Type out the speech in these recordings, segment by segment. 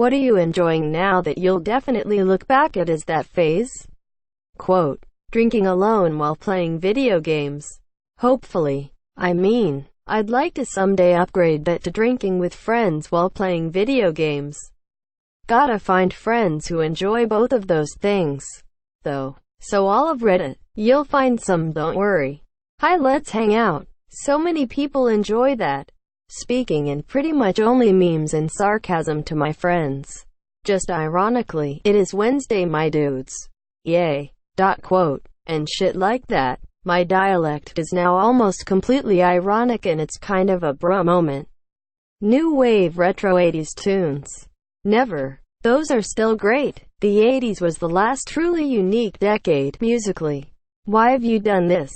What are you enjoying now that you'll definitely look back at as that phase? Quote, drinking alone while playing video games. Hopefully. I'd like to someday upgrade that to drinking with friends while playing video games. Gotta find friends who enjoy both of those things, though. So all of Reddit, you'll find some, don't worry. Hi, let's hang out. So many people enjoy that. Speaking in pretty much only memes and sarcasm to my friends. Just ironically, it is Wednesday, my dudes. Yay. Quote, and shit like that. My dialect is now almost completely ironic and it's kind of a bruh moment. New wave retro 80s tunes. Never. Those are still great. The 80s was the last truly unique decade, musically. Why have you done this?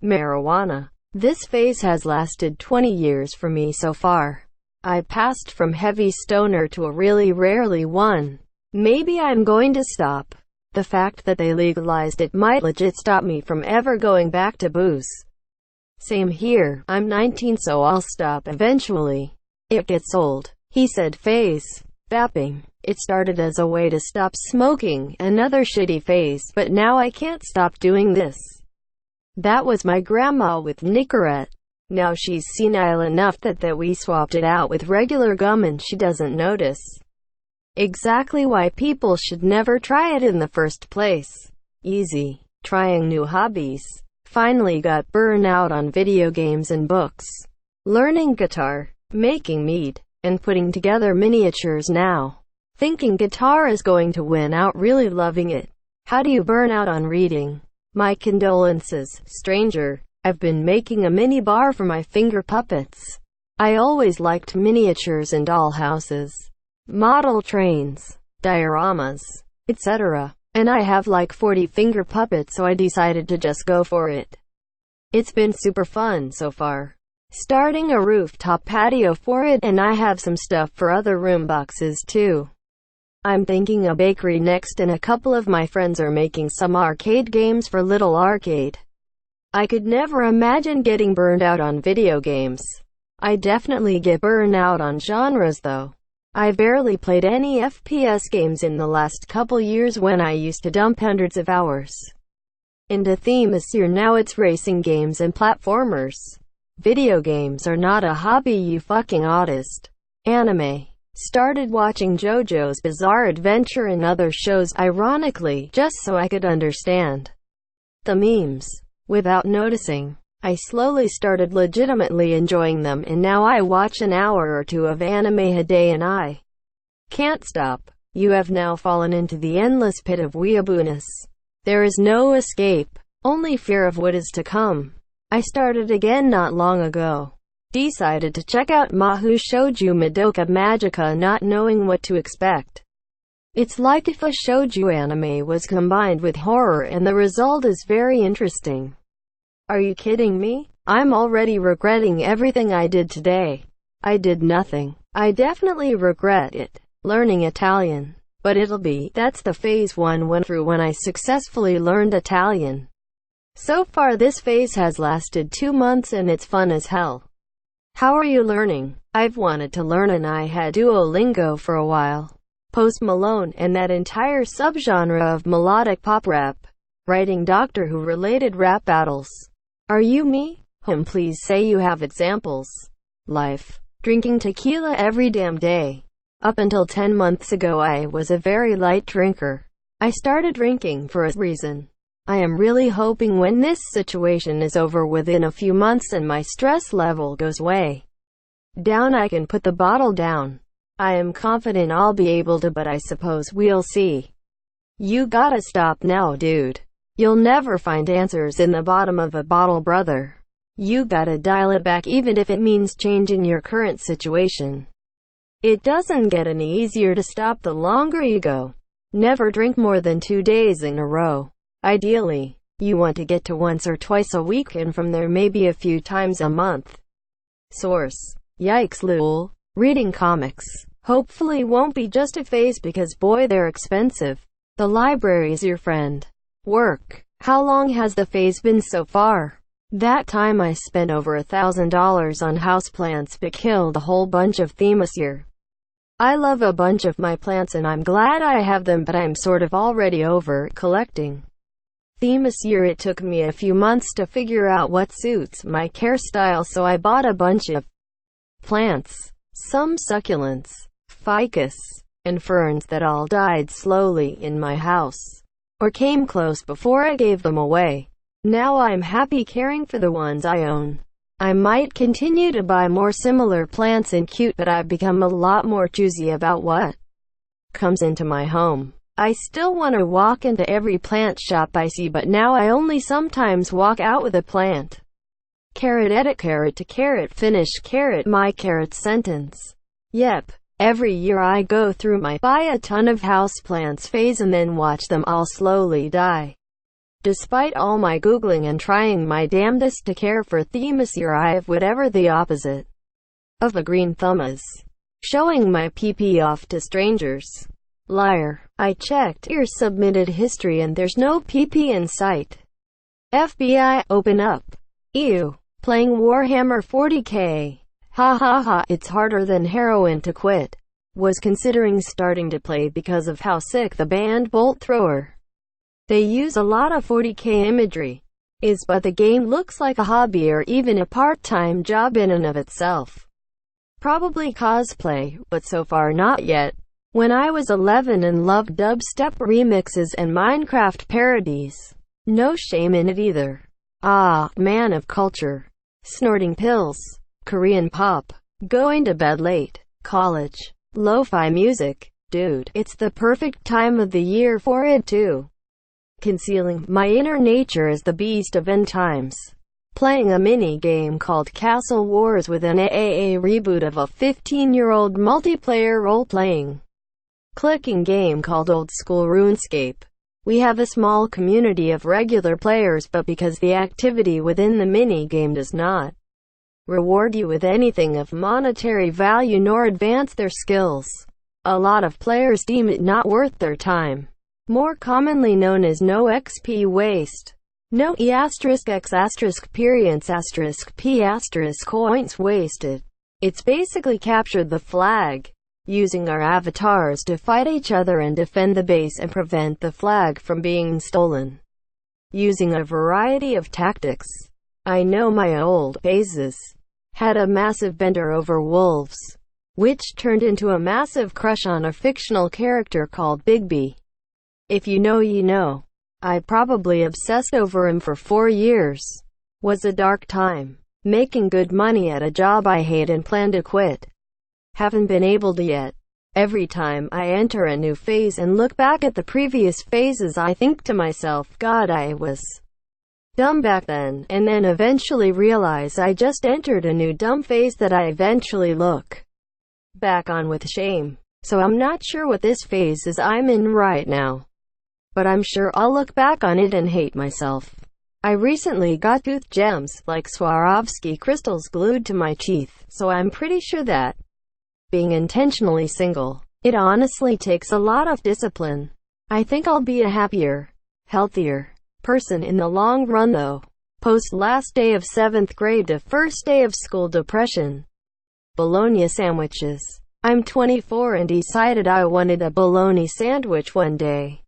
Marijuana. This phase has lasted 20 years for me so far. I passed from heavy stoner to a really rarely one. Maybe I'm going to stop. The fact that they legalized it might legit stop me from ever going back to booze. Same here, I'm 19 so I'll stop eventually. It gets old. He said phase. Vaping. It started as a way to stop smoking, another shitty phase, but now I can't stop doing this. That was my grandma with Nicorette. Now she's senile enough that we swapped it out with regular gum and she doesn't notice. Exactly why people should never try it in the first place. Easy. Trying new hobbies. Finally got burned out on video games and books. Learning guitar. Making mead. And putting together miniatures now. Thinking guitar is going to win out, really loving it. How do you burn out on reading? My condolences, stranger. I've been making a mini bar for my finger puppets. I always liked miniatures and dollhouses. Model trains, dioramas, etc. And I have like 40 finger puppets so I decided to just go for it. It's been super fun so far. Starting a rooftop patio for it, and I have some stuff for other room boxes too. I'm thinking a bakery next and a couple of my friends are making some arcade games for Little Arcade. I could never imagine getting burned out on video games. I definitely get burned out on genres though. I barely played any FPS games in the last couple years when I used to dump hundreds of hours into theme this year. Now it's racing games and platformers. Video games are not a hobby, you fucking autist. Anime. Started watching JoJo's Bizarre Adventure and other shows, ironically, just so I could understand the memes. Without noticing, I slowly started legitimately enjoying them, and now I watch an hour or two of anime a day and I can't stop. You have now fallen into the endless pit of weeabooness. There is no escape, only fear of what is to come. I started again not long ago. Decided to check out Mahou Shoujo Madoka Magica not knowing what to expect. It's like if a shoujo anime was combined with horror and the result is very interesting. Are you kidding me? I'm already regretting everything I did today. I did nothing. I definitely regret it. Learning Italian. But that's the phase one went through when I successfully learned Italian. So far this phase has lasted 2 months and it's fun as hell. How are you learning? I've wanted to learn and I had Duolingo for a while. Post Malone and that entire subgenre of melodic pop rap. Writing Doctor Who related rap battles. Are you me? Please say you have examples. Life. Drinking tequila every damn day. Up until 10 months ago I was a very light drinker. I started drinking for a reason. I am really hoping when this situation is over within a few months and my stress level goes way down I can put the bottle down. I am confident I'll be able to, but I suppose we'll see. You gotta stop now, dude. You'll never find answers in the bottom of a bottle, brother. You gotta dial it back even if it means changing your current situation. It doesn't get any easier to stop the longer you go. Never drink more than 2 days in a row. Ideally, you want to get to once or twice a week and from there maybe a few times a month. Source. Yikes lol. Reading comics. Hopefully won't be just a phase because boy they're expensive. The library's your friend. Work. How long has the phase been so far? That time I spent over $1,000 on houseplants but killed a whole bunch of them this year. I love a bunch of my plants and I'm glad I have them, but I'm sort of already over collecting. This year it took me a few months to figure out what suits my care style, so I bought a bunch of plants, some succulents, ficus, and ferns that all died slowly in my house, or came close before I gave them away. Now I'm happy caring for the ones I own. I might continue to buy more similar plants and cute, but I've become a lot more choosy about what comes into my home. I still want to walk into every plant shop I see, but now I only sometimes walk out with a plant. Edit to finish my sentence. Yep. Every year I go through my buy a ton of houseplants phase and then watch them all slowly die. Despite all my googling and trying my damnedest to care for this year, I have whatever the opposite of a green thumb is. Showing my PP off to strangers. Liar. I checked your submitted history and there's no PP in sight. FBI, open up. Ew. Playing Warhammer 40k. Ha ha ha, it's harder than heroin to quit. Was considering starting to play because of how sick the band Bolt Thrower. They use a lot of 40k imagery. But the game looks like a hobby or even a part-time job in and of itself. Probably cosplay, but so far not yet. When I was 11 and loved dubstep remixes and Minecraft parodies. No shame in it either. Ah, man of culture. Snorting pills. Korean pop. Going to bed late. College. Lo-fi music. Dude, it's the perfect time of the year for it too. Concealing my inner nature as the beast of end times. Playing a mini-game called Castle Wars with an AAA reboot of a 15-year-old multiplayer role-playing clicking game called Old School RuneScape. We have a small community of regular players, but because the activity within the mini-game does not reward you with anything of monetary value nor advance their skills, a lot of players deem it not worth their time. More commonly known as no XP waste. No E*X*P coins wasted. It's basically captured the flag, using our avatars to fight each other and defend the base and prevent the flag from being stolen. Using a variety of tactics. I know my old phases had a massive bender over wolves, which turned into a massive crush on a fictional character called Bigby. If you know, you know. I probably obsessed over him for 4 years. Was a dark time. Making good money at a job I hate and plan to quit. Haven't been able to yet. Every time I enter a new phase and look back at the previous phases, I think to myself, God, I was dumb back then, and then eventually realize I just entered a new dumb phase that I eventually look back on with shame. So I'm not sure what this phase is I'm in right now, but I'm sure I'll look back on it and hate myself. I recently got tooth gems, like Swarovski crystals, glued to my teeth, so I'm pretty sure that being intentionally single, it honestly takes a lot of discipline. I think I'll be a happier, healthier person in the long run though. Post last day of 7th grade to first day of school depression. Bologna sandwiches. I'm 24 and decided I wanted a bologna sandwich one day.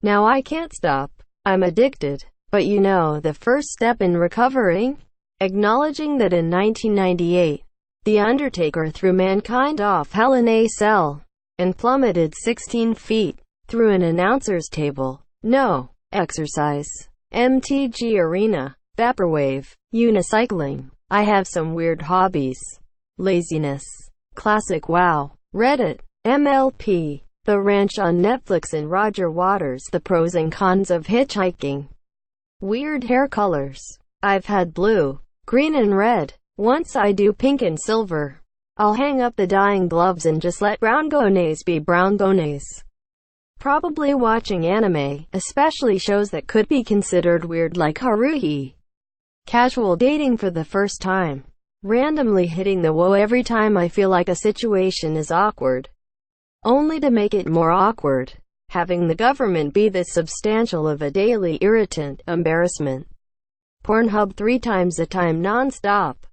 Now I can't stop. I'm addicted. But you know the first step in recovering? Acknowledging that in 1998, The Undertaker threw mankind off Hell in a Cell and plummeted 16 feet through an announcer's table. No. Exercise. MTG Arena. Vaporwave. Unicycling. I have some weird hobbies. Laziness. Classic WoW. Reddit. MLP. The Ranch on Netflix and Roger Waters. The pros and cons of hitchhiking. Weird hair colors. I've had blue, green and red. Once I do pink and silver. I'll hang up the dyeing gloves and just let brown gonays be brown gonays. Probably watching anime, especially shows that could be considered weird like Haruhi. Casual dating for the first time. Randomly hitting the whoa every time I feel like a situation is awkward, only to make it more awkward. Having the government be this substantial of a daily irritant, embarrassment. Pornhub 3 times a time non-stop.